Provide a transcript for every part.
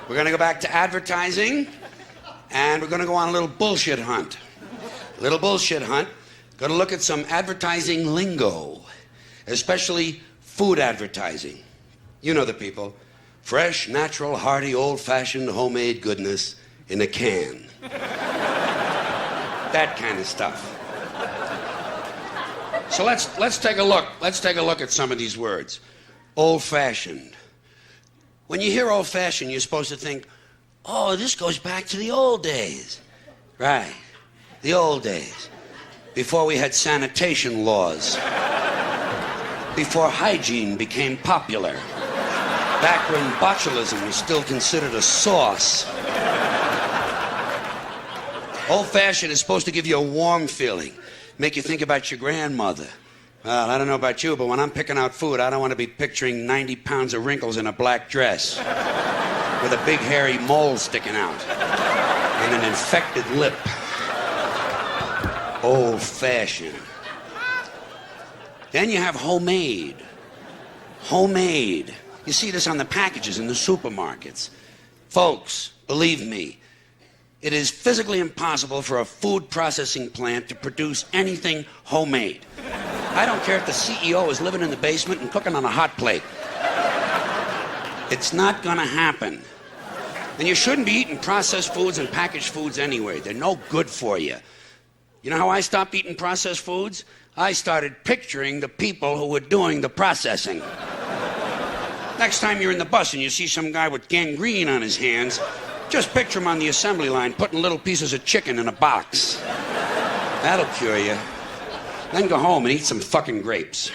We're going to go back to advertising, and we're going to go on a little bullshit hunt. Little bullshit hunt. Going to look at some advertising lingo, especially food advertising. You know the people. Fresh, natural, hearty, old-fashioned, homemade goodness in a can. That kind of stuff. So let's take a look. Let's take a look at some of these words. Old-fashioned. When you hear old-fashioned, you're supposed to think, oh, this goes back to the old days. Right. The old days. Before we had sanitation laws. Before hygiene became popular. Back when botulism was still considered a sauce. Old-fashioned is supposed to give you a warm feeling. Make you think about your grandmother. Well, I don't know about you, but when I'm picking out food, I don't want to be picturing 90 pounds of wrinkles in a black dress with a big hairy mole sticking out and an infected lip. Old-fashioned. Then you have homemade. Homemade. You see this on the packages in the supermarkets. Folks, believe me, it is physically impossible for a food processing plant to produce anything homemade. I don't care if the CEO is living in the basement and cooking on a hot plate. It's not gonna happen. And you shouldn't be eating processed foods and packaged foods anyway. They're no good for you. You know how I stopped eating processed foods? I started picturing the people who were doing the processing. Next time you're in the bus and you see some guy with gangrene on his hands, just picture him on the assembly line putting little pieces of chicken in a box. That'll cure you. Then go home and eat some fucking grapes.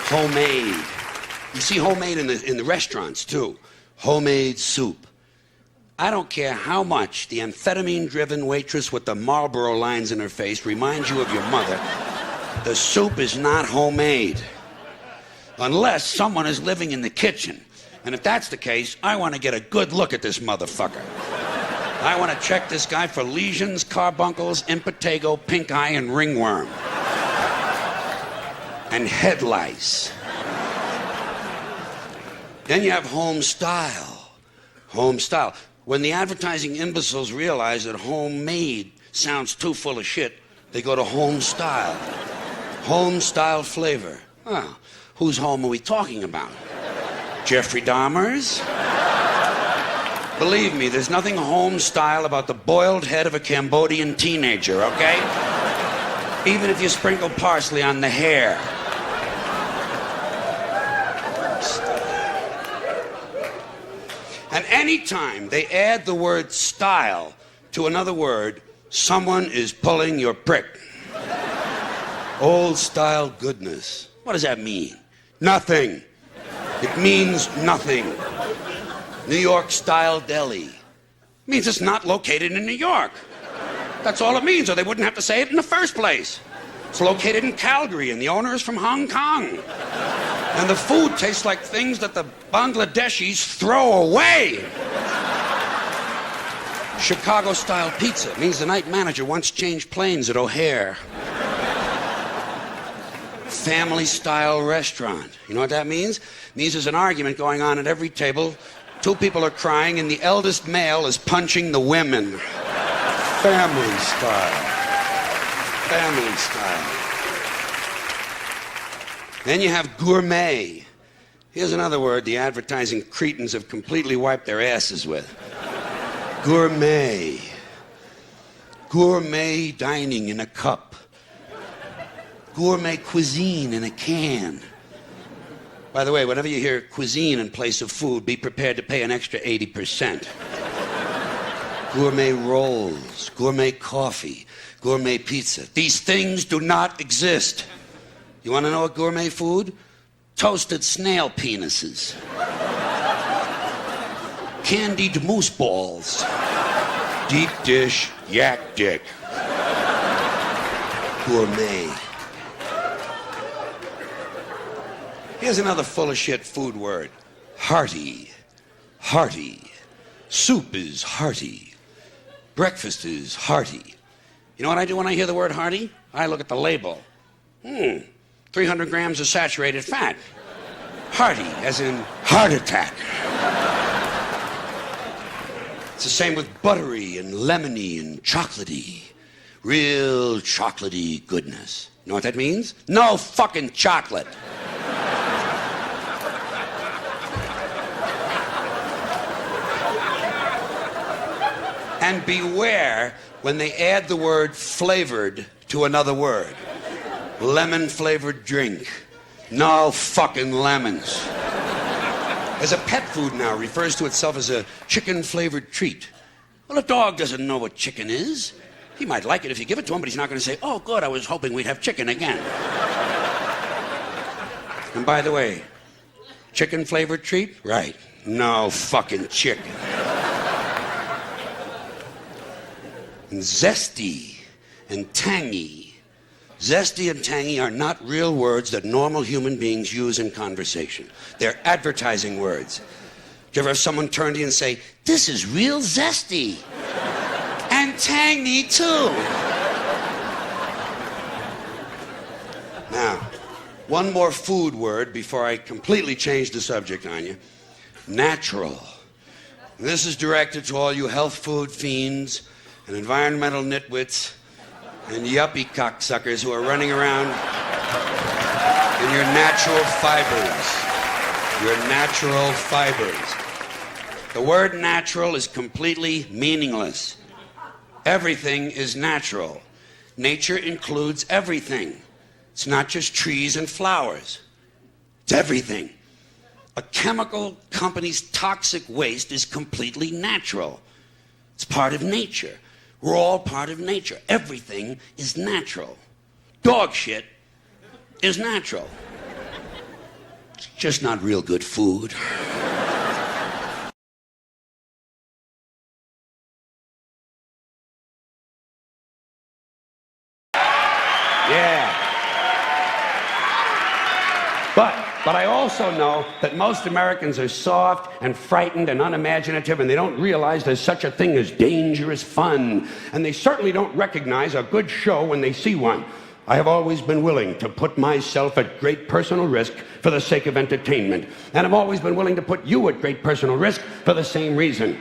Homemade. You see homemade in the restaurants, too. Homemade soup. I don't care how much the amphetamine-driven waitress with the Marlboro lines in her face reminds you of your mother, the soup is not homemade. Unless someone is living in the kitchen. And if that's the case, I want to get a good look at this motherfucker. I want to check this guy for lesions, carbuncles, impetigo, pink eye, and ringworm. And head lice. Then you have home style. Home style. When the advertising imbeciles realize that homemade sounds too full of shit, they go to home style. Home style flavor. Oh, whose home are we talking about? Jeffrey Dahmer's? Believe me, there's nothing home style about the boiled head of a Cambodian teenager, okay? Even if you sprinkle parsley on the hair. And anytime they add the word style to another word, someone is pulling your prick. Old style goodness. What does that mean? Nothing. It means nothing. New York style deli. It means it's not located in New York. That's all it means, or they wouldn't have to say it in the first place. It's located in Calgary, and the owner is from Hong Kong. And the food tastes like things that the Bangladeshis throw away. Chicago-style pizza means the night manager once changed planes at O'Hare. Family-style restaurant. You know what that means? It means there's an argument going on at every table. Two people are crying, and the eldest male is punching the women. Family style. Family style. Then you have gourmet. Here's another word the advertising cretins have completely wiped their asses with. Gourmet. Gourmet dining in a cup. Gourmet cuisine in a can. By the way, whenever you hear cuisine in place of food, be prepared to pay an extra 80%. Gourmet rolls, gourmet coffee, gourmet pizza. These things do not exist. You want to know what gourmet food? Toasted snail penises. Candied moose balls. Deep dish yak dick. Gourmet. Here's another full of shit food word. Hearty. Hearty. Soup is hearty. Breakfast is hearty. You know what I do when I hear the word hearty? I look at the label. 300 grams of saturated fat. Hearty, as in heart attack. It's the same with buttery and lemony and chocolatey. Real chocolatey goodness. You know what that means? No fucking chocolate. And beware when they add the word flavored to another word. Lemon-flavored drink. No fucking lemons. As a pet food now refers to itself as a chicken-flavored treat. Well, a dog doesn't know what chicken is. He might like it if you give it to him, but he's not going to say, oh, good, I was hoping we'd have chicken again. And by the way, chicken-flavored treat? Right. No fucking chicken. And zesty and tangy. Zesty and tangy are not real words that normal human beings use in conversation. They're advertising words. Do you ever have someone turn to you and say, this is real zesty? And tangy, too. Now, one more food word before I completely change the subject on you. Natural. And this is directed to all you health food fiends and environmental nitwits and yuppie cocksuckers who are running around in your natural fibers. Your natural fibers. The word natural is completely meaningless. Everything is natural. Nature includes everything. It's not just trees and flowers. It's everything. A chemical company's toxic waste is completely natural. It's part of nature. We're all part of nature. Everything is natural. Dog shit is natural. It's just not real good food. Yeah. But I also know that most Americans are soft and frightened and unimaginative, and they don't realize there's such a thing as dangerous fun. And they certainly don't recognize a good show when they see one. I have always been willing to put myself at great personal risk for the sake of entertainment. And I've always been willing to put you at great personal risk for the same reason.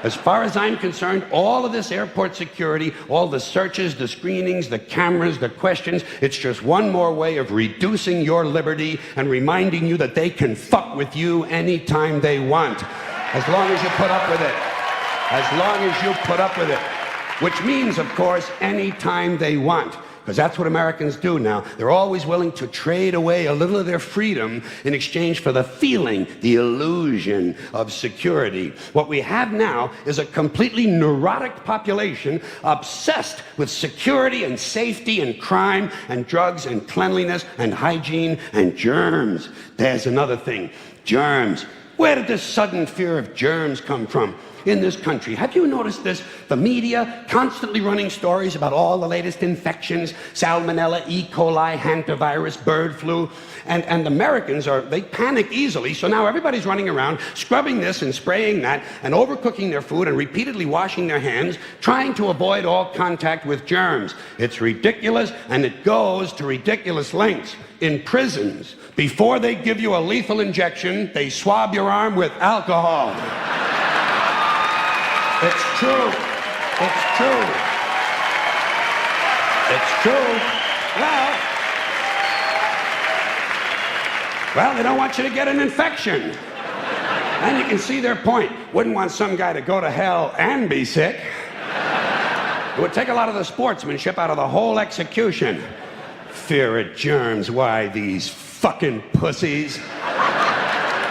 As far as I'm concerned, all of this airport security, all the searches, the screenings, the cameras, the questions, it's just one more way of reducing your liberty and reminding you that they can fuck with you anytime they want. As long as you put up with it. As long as you put up with it. Which means, of course, anytime they want. Because that's what Americans do now. They're always willing to trade away a little of their freedom in exchange for the feeling, the illusion of security. What we have now is a completely neurotic population obsessed with security and safety and crime and drugs and cleanliness and hygiene and germs. There's another thing. Germs. Where did this sudden fear of germs come from? In this country. Have you noticed this? The media constantly running stories about all the latest infections, salmonella, E. coli, hantavirus, bird flu, and Americans they panic easily, so now everybody's running around scrubbing this and spraying that and overcooking their food and repeatedly washing their hands, trying to avoid all contact with germs. It's ridiculous, and it goes to ridiculous lengths. In prisons, before they give you a lethal injection, they swab your arm with alcohol. It's true. It's true. It's true. Well, they don't want you to get an infection. And you can see their point. Wouldn't want some guy to go to hell and be sick. It would take a lot of the sportsmanship out of the whole execution. Fear of germs. Why, these fucking pussies.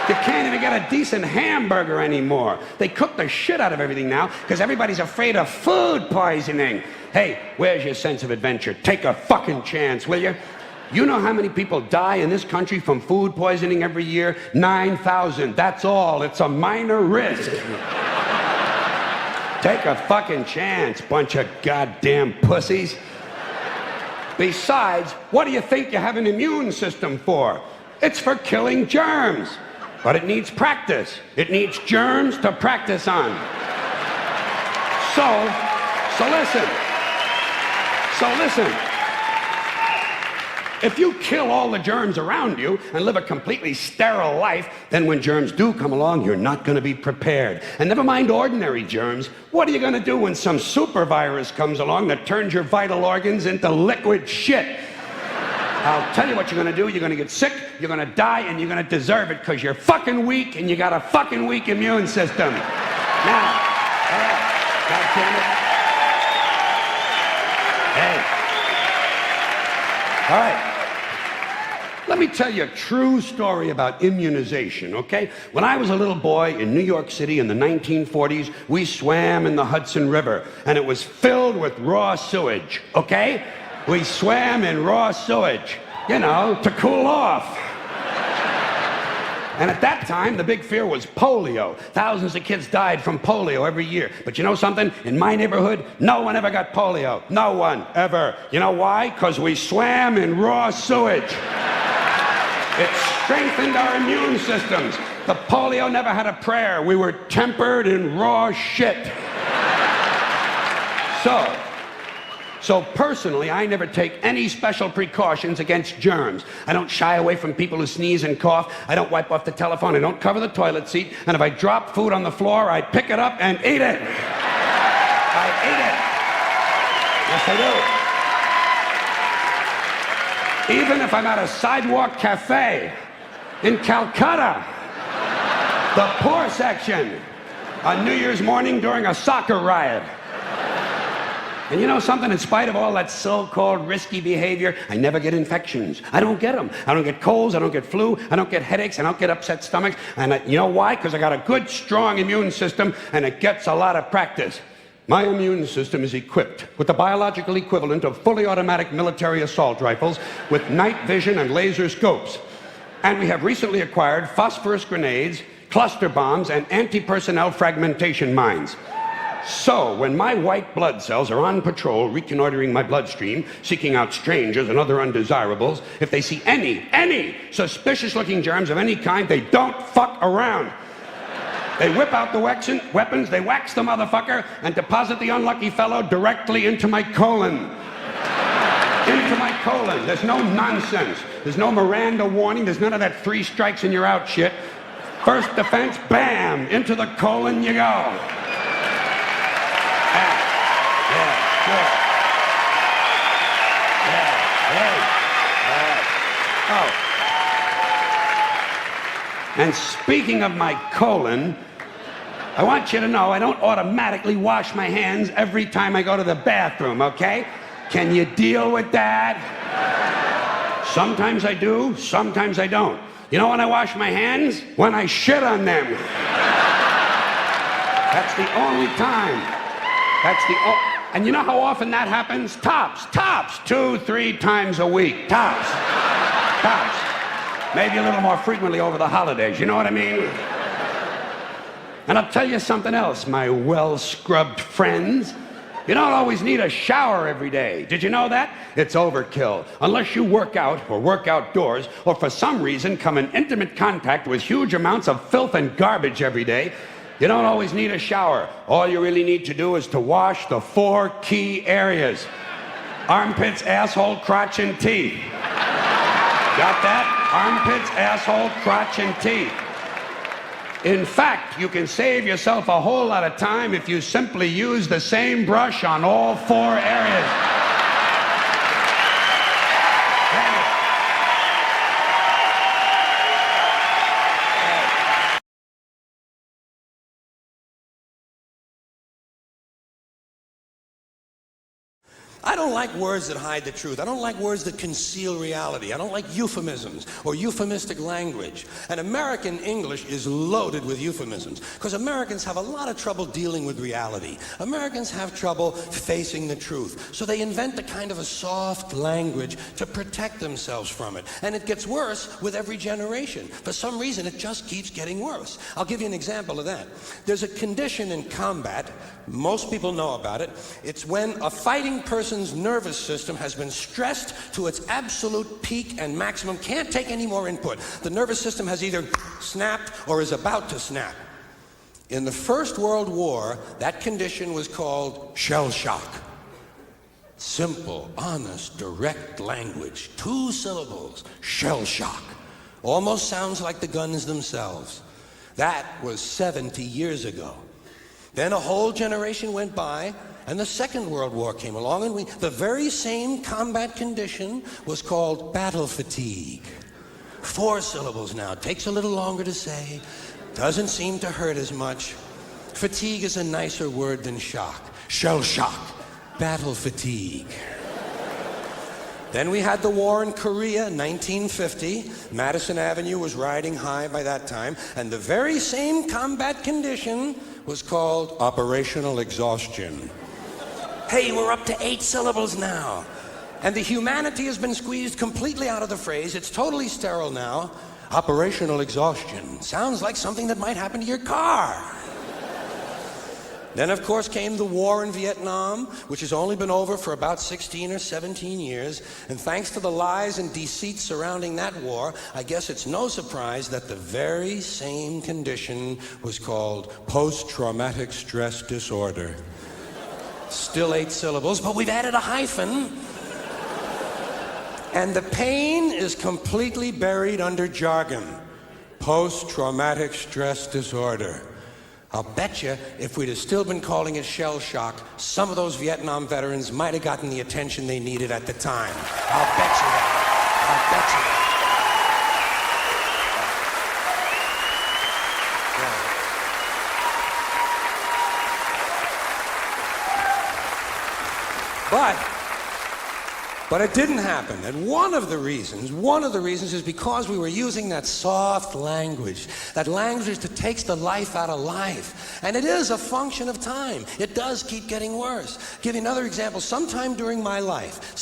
You can't even get a decent hamburger anymore. They cook the shit out of everything now because everybody's afraid of food poisoning. Hey, where's your sense of adventure? Take a fucking chance, will you? You know how many people die in this country from food poisoning every year? 9,000. That's all. It's a minor risk. Take a fucking chance, bunch of goddamn pussies. Besides, what do you think you have an immune system for? It's for killing germs. But it needs practice. It needs germs to practice on. So listen. If you kill all the germs around you and live a completely sterile life, then when germs do come along, you're not going to be prepared. And never mind ordinary germs, what are you going to do when some super virus comes along that turns your vital organs into liquid shit? I'll tell you what you're going to do. You're going to get sick, you're going to die, and you're going to deserve it because you're fucking weak and you got a fucking weak immune system. Now, God damn it. Hey. All right. Let me tell you a true story about immunization, okay? When I was a little boy in New York City in the 1940s, we swam in the Hudson River, and it was filled with raw sewage, okay? We swam in raw sewage, you know, to cool off. And at that time, the big fear was polio. Thousands of kids died from polio every year. But you know something? In my neighborhood, no one ever got polio. No one, ever. You know why? Because we swam in raw sewage. It strengthened our immune systems. The polio never had a prayer. We were tempered in raw shit. So personally, I never take any special precautions against germs. I don't shy away from people who sneeze and cough. I don't wipe off the telephone. I don't cover the toilet seat. And if I drop food on the floor, I pick it up and eat it. I eat it. Yes, I do. Even if I'm at a sidewalk cafe in Calcutta, the poor section, on New Year's morning during a soccer riot. And you know something? In spite of all that so-called risky behavior, I never get infections. I don't get them. I don't get colds. I don't get flu. I don't get headaches. I don't get upset stomachs. And you know why? Because I got a good, strong immune system, and it gets a lot of practice. My immune system is equipped with the biological equivalent of fully automatic military assault rifles with night vision and laser scopes. And we have recently acquired phosphorus grenades, cluster bombs, and anti-personnel fragmentation mines. So, when my white blood cells are on patrol, reconnoitering my bloodstream, seeking out strangers and other undesirables, if they see any suspicious-looking germs of any kind, they don't fuck around. They whip out the weapons, they wax the motherfucker, and deposit the unlucky fellow directly into my colon. Into my colon. There's no nonsense. There's no Miranda warning. There's none of that 3 strikes and you're out shit. First defense, bam, into the colon you go. And speaking of my colon, I want you to know I don't automatically wash my hands every time I go to the bathroom, okay? Can you deal with that? Sometimes I do, sometimes I don't. You know when I wash my hands? When I shit on them. That's the only time. And you know how often that happens? Tops, 2, 3 times a week. Tops. Maybe a little more frequently over the holidays, you know what I mean? And I'll tell you something else, my well-scrubbed friends. You don't always need a shower every day. Did you know that? It's overkill. Unless you work out or work outdoors or for some reason come in intimate contact with huge amounts of filth and garbage every day, you don't always need a shower. All you really need to do is to wash the 4 key areas. Armpits, asshole, crotch, and teeth. Got that? Armpits, asshole, crotch, and teeth. In fact, you can save yourself a whole lot of time if you simply use the same brush on all 4 areas. I don't like words that hide the truth. I don't like words that conceal reality. I don't like euphemisms or euphemistic language. And American English is loaded with euphemisms because Americans have a lot of trouble dealing with reality. Americans have trouble facing the truth. So they invent a kind of a soft language to protect themselves from it. And it gets worse with every generation. For some reason, it just keeps getting worse. I'll give you an example of that. There's a condition in combat, most people know about it. It's when a fighting person's nervous system has been stressed to its absolute peak and maximum, can't take any more input. The nervous system has either snapped or is about to snap. In the First World War, that condition was called shell shock. Simple, honest, direct language. 2 syllables. Shell shock. Almost sounds like the guns themselves. That was 70 years ago. Then a whole generation went by, and the Second World War came along, and the very same combat condition was called battle fatigue. 4 syllables now. Takes a little longer to say. Doesn't seem to hurt as much. Fatigue is a nicer word than shock. Shell shock. Battle fatigue. Then we had the war in Korea in 1950. Madison Avenue was riding high by that time, and the very same combat condition was called operational exhaustion. Hey, we're up to 8 syllables now. And the humanity has been squeezed completely out of the phrase. It's totally sterile now. Operational exhaustion. Sounds like something that might happen to your car. Then, of course, came the war in Vietnam, which has only been over for about 16 or 17 years. And thanks to the lies and deceit surrounding that war, I guess it's no surprise that the very same condition was called post-traumatic stress disorder. Still 8 syllables, but we've added a hyphen. And the pain is completely buried under jargon. Post-traumatic stress disorder. I'll bet you if we'd have still been calling it shell shock, some of those Vietnam veterans might have gotten the attention they needed at the time. I'll bet you that. I'll bet you that. But it didn't happen. And one of the reasons is because we were using that soft language, that language that takes the life out of life. And it is a function of time. It does keep getting worse. Give you another example. Sometime during my life,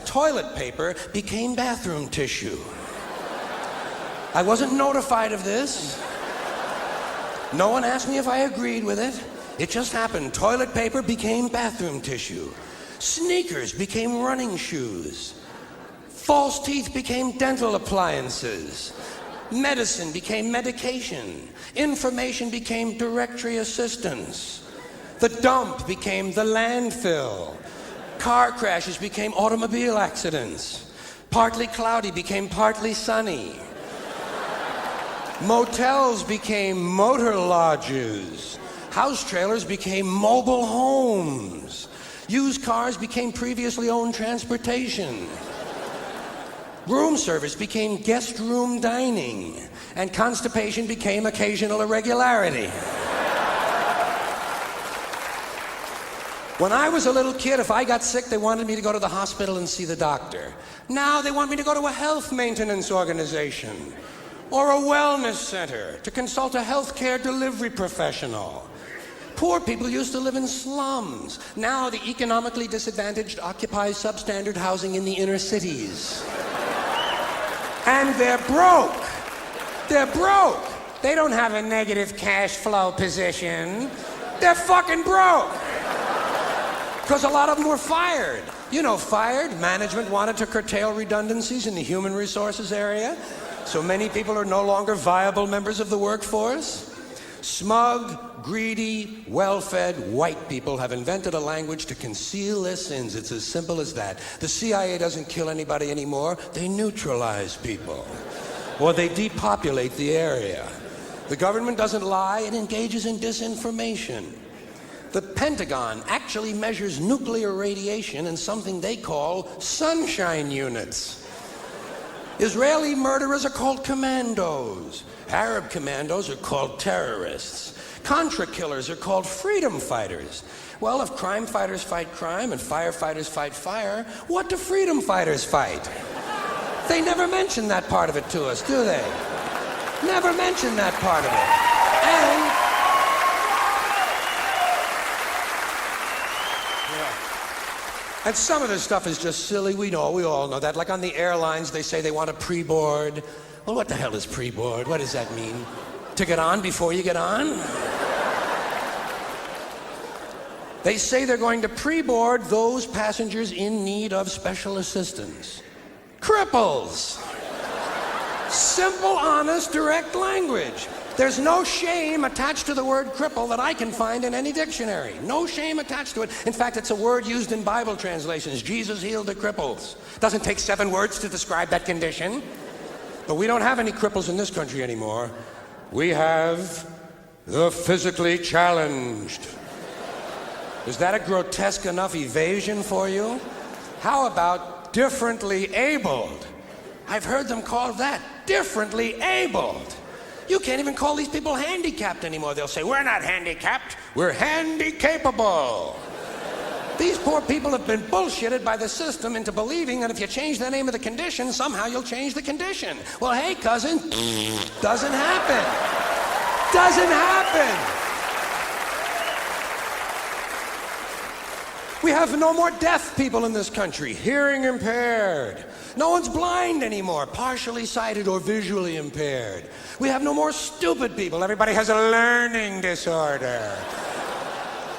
toilet paper became bathroom tissue. I wasn't notified of this. No one asked me if I agreed with it. It just happened. Toilet paper became bathroom tissue. Sneakers became running shoes. False teeth became dental appliances. Medicine became medication. Information became directory assistance. The dump became the landfill. Car crashes became automobile accidents. Partly cloudy became partly sunny. Motels became motor lodges. House trailers became mobile homes. Used cars became previously owned transportation. Room service became guest room dining. And constipation became occasional irregularity. When I was a little kid, if I got sick, they wanted me to go to the hospital and see the doctor. Now they want me to go to a health maintenance organization or a wellness center to consult a healthcare delivery professional. Poor people used to live in slums. Now the economically disadvantaged occupy substandard housing in the inner cities. And they're broke. They're broke. They don't have a negative cash flow position. They're fucking broke. Because a lot of them were fired. You know, fired. Management wanted to curtail redundancies in the human resources area. So many people are no longer viable members of the workforce. Smug, greedy, well-fed white people have invented a language to conceal their sins. It's as simple as that. The CIA doesn't kill anybody anymore. They neutralize people. Or they depopulate the area. The government doesn't lie. It engages in disinformation. The Pentagon actually measures nuclear radiation in something they call sunshine units. Israeli murderers are called commandos. Arab commandos are called terrorists. Contra killers are called freedom fighters. Well, if crime fighters fight crime and firefighters fight fire, what do freedom fighters fight? They never mention that part of it to us, do they? Never mention that part of it. And some of this stuff is just silly. We all know that. Like on the airlines, they say they want a pre-board. Well, what the hell is pre-board? What does that mean? To get on before you get on? They say they're going to pre-board those passengers in need of special assistance. Cripples. Simple, honest, direct language. There's no shame attached to the word cripple that I can find in any dictionary. No shame attached to it. In fact, it's a word used in Bible translations. Jesus healed the cripples. Doesn't take 7 words to describe that condition. But we don't have any cripples in this country anymore. We have the physically challenged. Is that a grotesque enough evasion for you? How about differently abled? I've heard them called that, differently abled. You can't even call these people handicapped anymore. They'll say, we're not handicapped, we're handy-capable. These poor people have been bullshitted by the system into believing that if you change the name of the condition, somehow you'll change the condition. Well, hey, cousin, doesn't happen. Doesn't happen. We have no more deaf people in this country, hearing impaired. No one's blind anymore, partially sighted or visually impaired. We have no more stupid people. Everybody has a learning disorder.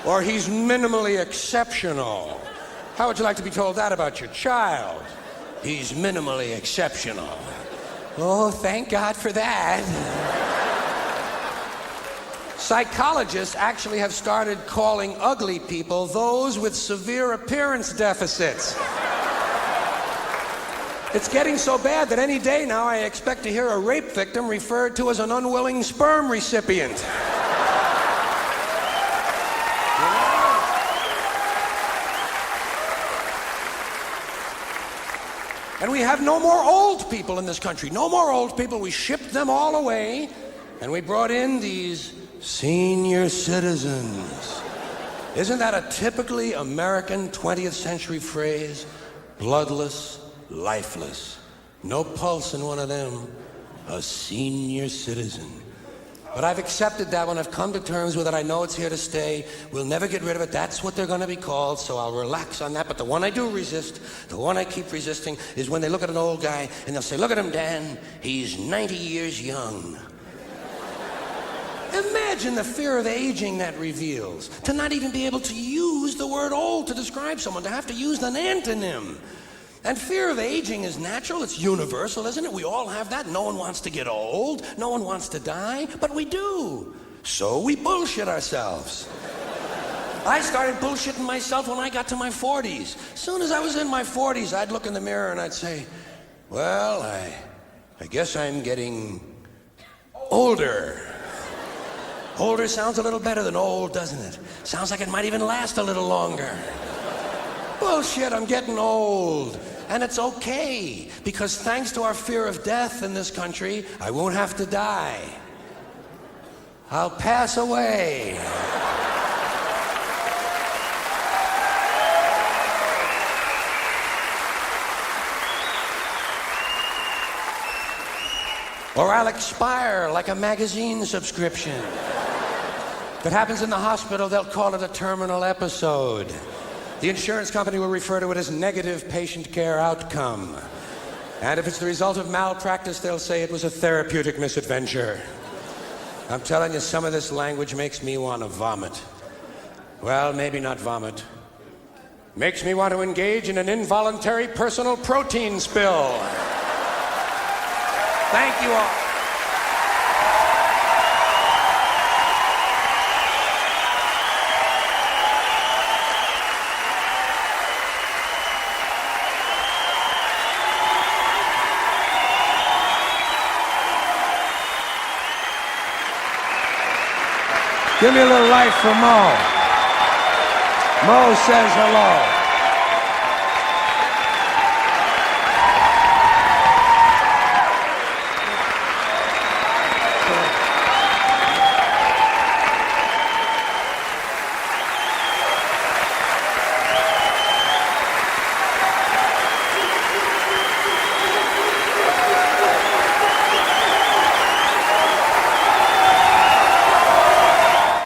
Or he's minimally exceptional. How would you like to be told that about your child? He's minimally exceptional. Oh, thank God for that. Psychologists actually have started calling ugly people those with severe appearance deficits. It's getting so bad that any day now I expect to hear a rape victim referred to as an unwilling sperm recipient. And we have no more old people in this country. No more old people. We shipped them all away, and we brought in these senior citizens. Isn't that a typically American 20th century phrase? Bloodless, lifeless. No pulse in one of them. A senior citizen. But I've accepted that one. I've come to terms with it. I know it's here to stay. We'll never get rid of it. That's what they're going to be called, so I'll relax on that. But the one I do resist, the one I keep resisting, is when they look at an old guy and they'll say, look at him, Dan. He's 90 years young. Imagine the fear of aging that reveals. To not even be able to use the word old to describe someone, to have to use an antonym. And fear of aging is natural, it's universal, isn't it? We all have that. No one wants to get old, no one wants to die, but we do. So we bullshit ourselves. I started bullshitting myself when I got to my 40s. As soon as I was in my 40s, I'd look in the mirror and I'd say, well, I guess I'm getting older. Older sounds a little better than old, doesn't it? Sounds like it might even last a little longer. Bullshit, I'm getting old. And it's okay, because thanks to our fear of death in this country, I won't have to die. I'll pass away. Or I'll expire like a magazine subscription. If it happens in the hospital, they'll call it a terminal episode. The insurance company will refer to it as negative patient care outcome. And if it's the result of malpractice, they'll say it was a therapeutic misadventure. I'm telling you, some of this language makes me want to vomit. Well, maybe not vomit. Makes me want to engage in an involuntary personal protein spill. Thank you all. Give me a little life for Mo. Mo says hello.